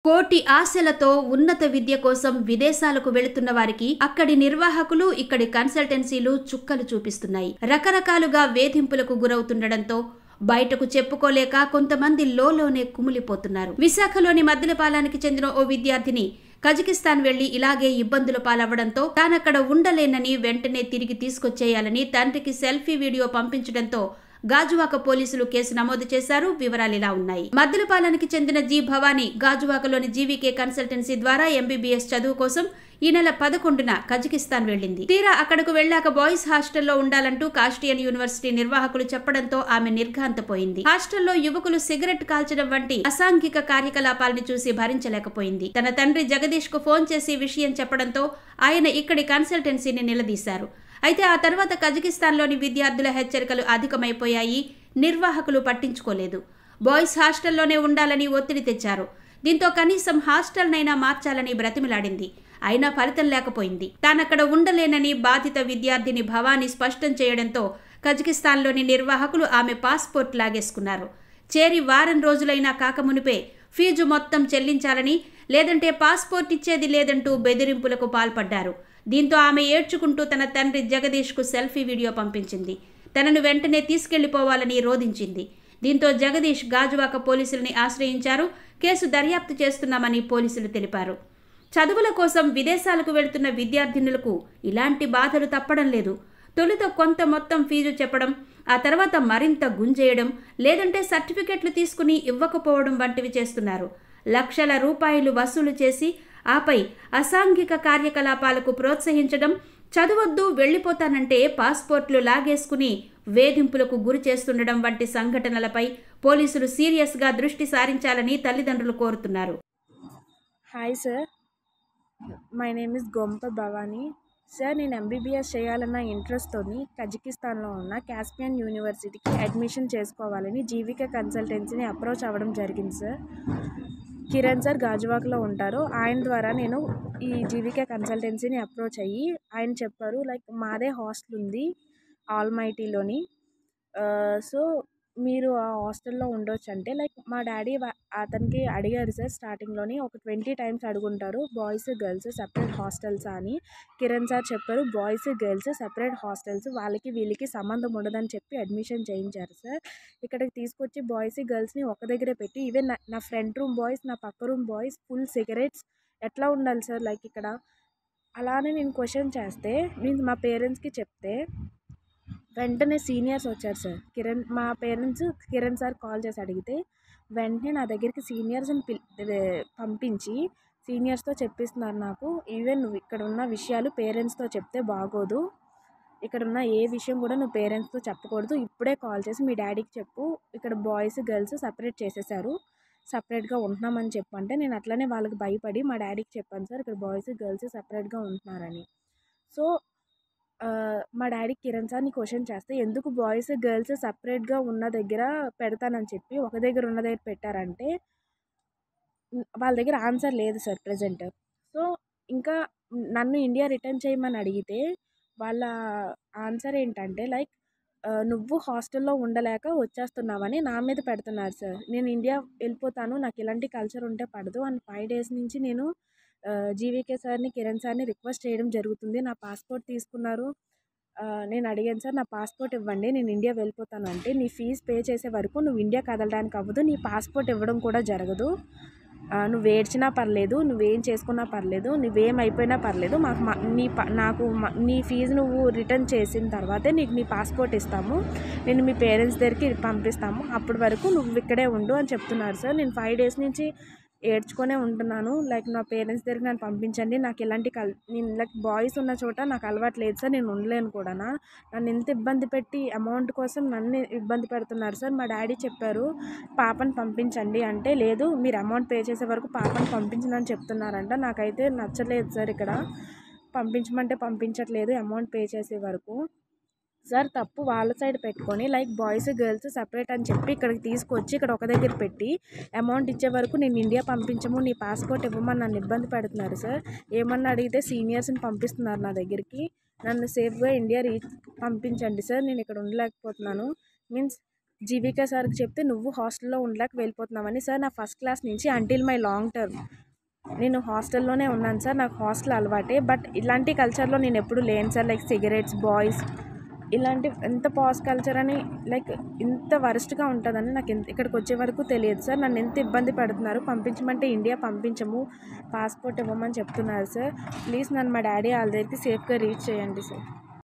కోటి ఆశలతో ఉన్నత విద్య కోసం విదేశాలకు వెళుతున్న వారికి అక్కడి నిర్వాహకులు ఇక్కడి కన్సల్టెన్సీలు చుక్కలు చూపిస్తున్నాయి. రకరకాలుగా వేధింపులకు గురవుతుండడంతో బయటకు చెప్పుకోలేక కొంతమంది లోలోనే కుమిలిపోతున్నారు. విశాఖలోని మద్దిలపాలానికి చెందిన ఓ విద్యార్థిని కజకిస్తాన్ వెళ్లి ఇలాగే ఇబ్బందుల పాలవ్వడంతో తానక్కడ ఉండలేనని వెంటనే తిరిగి తీసుకొచ్చేయాలని తండ్రికి సెల్ఫీ వీడియో పంపించడంతో గాజువాక పోలీసులు కేసు నమోదు చేశారు. వివరాలు ఇలా ఉన్నాయి. మద్దిలపాలానికి చెందిన జి భవానీ గాజువాకలోని జీవీకే కన్సల్టెన్సీ ద్వారా ఎంబీబీఎస్ చదువు కోసం ఈ నెల 11న కజకిస్తాన్ వెళ్లింది. తీరా అక్కడకు వెళ్లాక బాయ్స్ హాస్టల్లో ఉండాలంటూ కాస్టియన్ యూనివర్సిటీ నిర్వాహకులు చెప్పడంతో ఆమె నిర్ఘాంతపోయింది. హాస్టల్లో యువకులు సిగరెట్ కాల్చడం వంటి అసాంఘిక కార్యకలాపాలను చూసి భరించలేకపోయింది. తన తండ్రి జగదీష్ కు ఫోన్ చేసి విషయం చెప్పడంతో ఆయన ఇక్కడి కన్సల్టెన్సీని నిలదీశారు. అయితే ఆ తర్వాత కజకిస్తాన్లోని విద్యార్థుల హెచ్చరికలు అధికమైపోయాయి. నిర్వాహకులు పట్టించుకోలేదు. బాయ్స్ హాస్టల్లోనే ఉండాలని ఒత్తిడి తెచ్చారు. దీంతో కనీసం హాస్టల్నైనా మార్చాలని బ్రతిమిలాడింది. అయినా ఫలితం లేకపోయింది. తానక్కడ ఉండలేనని బాధిత విద్యార్థిని భవానీ స్పష్టం చేయడంతో కజకిస్తాన్లోని నిర్వాహకులు ఆమె పాస్పోర్ట్ లాగేసుకున్నారు. చేరి వారం రోజులైనా కాకమునిపే ఫీజు మొత్తం చెల్లించాలని, లేదంటే పాస్పోర్ట్ ఇచ్చేది లేదంటూ బెదిరింపులకు పాల్పడ్డారు. దీంతో ఆమె ఏడ్చుకుంటూ తన తండ్రి జగదీష్ కు సెల్ఫీ వీడియో పంపించింది. తనను వెంటనే తీసుకెళ్లిపోవాలని రోధించింది. దీంతో జగదీష్ గాజువాక పోలీసుల్ని ఆశ్రయించారు. కేసు దర్యాప్తు చేస్తున్నామని పోలీసులు తెలిపారు. చదువుల కోసం విదేశాలకు వెళుతున్న విద్యార్థినులకు ఇలాంటి బాధలు తప్పడం లేదు. తొలుత కొంత మొత్తం ఫీజు చెప్పడం, ఆ తర్వాత మరింత గుంజేయడం, లేదంటే సర్టిఫికెట్లు తీసుకుని ఇవ్వకపోవడం వంటివి చేస్తున్నారు. లక్షల రూపాయలు వసూలు చేసి ఆపై అసాంఘిక కార్యకలాపాలకు ప్రోత్సహించడం, చదవొద్దు వెళ్లిపోతానంటే పాస్పోర్ట్లు లాగేసుకుని వేధింపులకు గురి చేస్తుండడం వంటి సంఘటనలపై పోలీసులు సీరియస్గా దృష్టి సారించాలని తల్లిదండ్రులు కోరుతున్నారు. Hi sir, my name is Gompa Bhavani sir. నేను ఎంబీబీఎస్ చేయాలన్న ఇంట్రెస్ట్తోని కజకిస్తాన్లో ఉన్న కాస్పియన్ యూనివర్సిటీకి అడ్మిషన్ చేసుకోవాలని జీవికే కన్సల్టెన్సీని అప్రోచ్ అవ్వడం జరిగింది సార్. కిరణ్ సార్ గాజువాకలో ఉంటారు. ఆయన ద్వారా నేను ఈ జీవికే కన్సల్టెన్సీని అప్రోచ్ అయ్యి ఆయన చెప్పారు, లైక్ మాదే హాస్టల్ ఉంది ఆల్మైటీలోని, సో మీరు ఆ హాస్టల్లో ఉండొచ్చు అంటే, లైక్ మా డాడీ అతనికి అడిగారు సార్. స్టార్టింగ్లోని ఒక 20 టైమ్స్ అడుగుంటారు బాయ్స్ గర్ల్స్ సెపరేట్ హాస్టల్స్ అని. కిరణ్ సార్ చెప్పారు బాయ్స్ గర్ల్స్ సెపరేట్ హాస్టల్స్, వాళ్ళకి వీళ్ళకి సంబంధం ఉండదని చెప్పి అడ్మిషన్ చేయించారు సార్. ఇక్కడికి తీసుకొచ్చి బాయ్స్ గర్ల్స్ని ఒక దగ్గరే పెట్టి, ఈవెన్ నా ఫ్రంట్ రూమ్ బాయ్స్, నా పక్క రూమ్ బాయ్స్ ఫుల్ సిగరెట్స్, ఎట్లా ఉండాలి సార్ లైక్ ఇక్కడ. అలానే నేను క్వశ్చన్ చేస్తే, నేను మా పేరెంట్స్కి చెప్తే వెంటనే సీనియర్స్ వచ్చారు సార్. మా పేరెంట్స్ కిరణ్ సార్ కాల్ చేసి అడిగితే వెంటనే నా దగ్గరికి సీనియర్స్ని పంపించి సీనియర్స్తో చెప్పిస్తున్నారు నాకు, ఈవెన్ నువ్వు ఇక్కడ ఉన్న విషయాలు పేరెంట్స్తో చెప్తే బాగోదు, ఇక్కడ ఉన్న ఏ విషయం కూడా నువ్వు పేరెంట్స్తో చెప్పకూడదు, ఇప్పుడే కాల్ చేసి మీ డాడీకి చెప్పు, ఇక్కడ బాయ్స్ గర్ల్స్ సపరేట్ చేసేసారు, సపరేట్గా ఉంటున్నామని చెప్పంటే, నేను అట్లనే వాళ్ళకి భయపడి మా డాడీకి చెప్పాను సార్ ఇక్కడ బాయ్స్ గర్ల్స్ సపరేట్గా ఉంటున్నారని. సో మా డాడీ కిరణ్ సార్ని క్వశ్చన్ చేస్తే, ఎందుకు బాయ్స్ గర్ల్స్ సపరేట్గా ఉన్న దగ్గర పెడతానని చెప్పి ఒక దగ్గర ఉన్న దగ్గర పెట్టారంటే, వాళ్ళ దగ్గర ఆన్సర్ లేదు సార్ ప్రజెంట్. సో ఇంకా నన్ను ఇండియా రిటర్న్ చేయమని అడిగితే వాళ్ళ ఆన్సర్ ఏంటంటే, లైక్ నువ్వు హాస్టల్లో ఉండలేక వచ్చేస్తున్నావని నా మీద పెడుతున్నారు సార్. నేను ఇండియా వెళ్ళిపోతాను, నాకు ఇలాంటి కల్చర్ ఉంటే పడదు అని 5 days నుంచి నేను జీవీకే సార్ని కిరణ్ సార్ని రిక్వెస్ట్ చేయడం జరుగుతుంది. నా పాస్పోర్ట్ తీసుకున్నారు. నేను అడిగాను సార్ నా పాస్పోర్ట్ ఇవ్వండి, నేను ఇండియా వెళ్ళిపోతాను అంటే, నీ ఫీజు పే చేసే వరకు నువ్వు ఇండియా కదలడానికి అవ్వదు, నీ పాస్పోర్ట్ ఇవ్వడం కూడా జరగదు, నువ్వు ఏడ్చినా పర్లేదు, నువ్వేం చేసుకున్నా పర్లేదు, నువ్వేమైపోయినా పర్లేదు, నీ ఫీజు నువ్వు రిటర్న్ చేసిన తర్వాతే నీకు నీ పాస్పోర్ట్ ఇస్తాము, నేను మీ పేరెంట్స్ దగ్గరికి పంపిస్తాము, అప్పటి వరకు నువ్వు ఇక్కడే ఉండు అని చెప్తున్నారు సార్. నేను 5 days నుంచి ఏడ్చుకొనే ఉంటున్నాను, లైక్ నా పేరెంట్స్ దగ్గరికి నన్ను పంపించండి, నాకు ఎలాంటి నేను లైక్ బాయ్స్ ఉన్న చోట నాకు అలవాటు లేదు సార్, నేను ఉండలేను కూడా, నన్ను ఎంత ఇబ్బంది పెట్టి అమౌంట్ కోసం నన్ను ఇబ్బంది పెడుతున్నారు సార్. మా డాడీ చెప్పారు పాపను పంపించండి అంటే, లేదు మీరు అమౌంట్ పే చేసే వరకు పాపను పంపించనని చెప్తున్నారంట. నాకైతే నచ్చలేదు సార్, ఇక్కడ పంపించమంటే పంపించట్లేదు అమౌంట్ పే చేసే వరకు. సార్ తప్పు వాళ్ళ సైడ్ పెట్టుకొని, లైక్ బాయ్స్ గర్ల్స్ సపరేట్ అని చెప్పి ఇక్కడికి తీసుకొచ్చి ఇక్కడ ఒక దగ్గర పెట్టి అమౌంట్ ఇచ్చే వరకు నేను ఇండియా పంపించము, నీ పాస్పోర్ట్ ఇవ్వమని నన్ను ఇబ్బంది పెడుతున్నారు సార్. ఏమన్నా అడిగితే సీనియర్స్ని పంపిస్తున్నారు నా దగ్గరికి, నన్ను సేఫ్గా ఇండియా పంపించండి సార్, నేను ఇక్కడ ఉండలేకపోతున్నాను. మీన్స్ జీవిక సార్కి చెప్తే నువ్వు హాస్టల్లో ఉండలేక వెళ్ళిపోతున్నావని. సార్ నా ఫస్ట్ క్లాస్ నుంచి అంటిల్ మై లాంగ్ టర్మ్ నేను హాస్టల్లోనే ఉన్నాను సార్. నాకు హాస్టల్ అలవాటే. బట్ ఇలాంటి కల్చర్లో నేను ఎప్పుడు లేను సార్. లైక్ సిగరెట్స్, బాయ్స్ ఇలాంటి ఎంత పాస్ కల్చర్ అని లైక్ ఇంత వరస్ట్గా ఉంటుందని నాకు ఇక్కడికి వచ్చే వరకు తెలియదు సార్. నన్ను ఎంత ఇబ్బంది పడుతున్నారు. పంపించమంటే ఇండియా పంపించము, పాస్పోర్ట్ ఇవ్వమని చెప్తున్నారు సార్. ప్లీజ్ నన్ను మా డాడీ వాళ్ళ దగ్గరికి సేఫ్గా రీచ్ చేయండి సార్.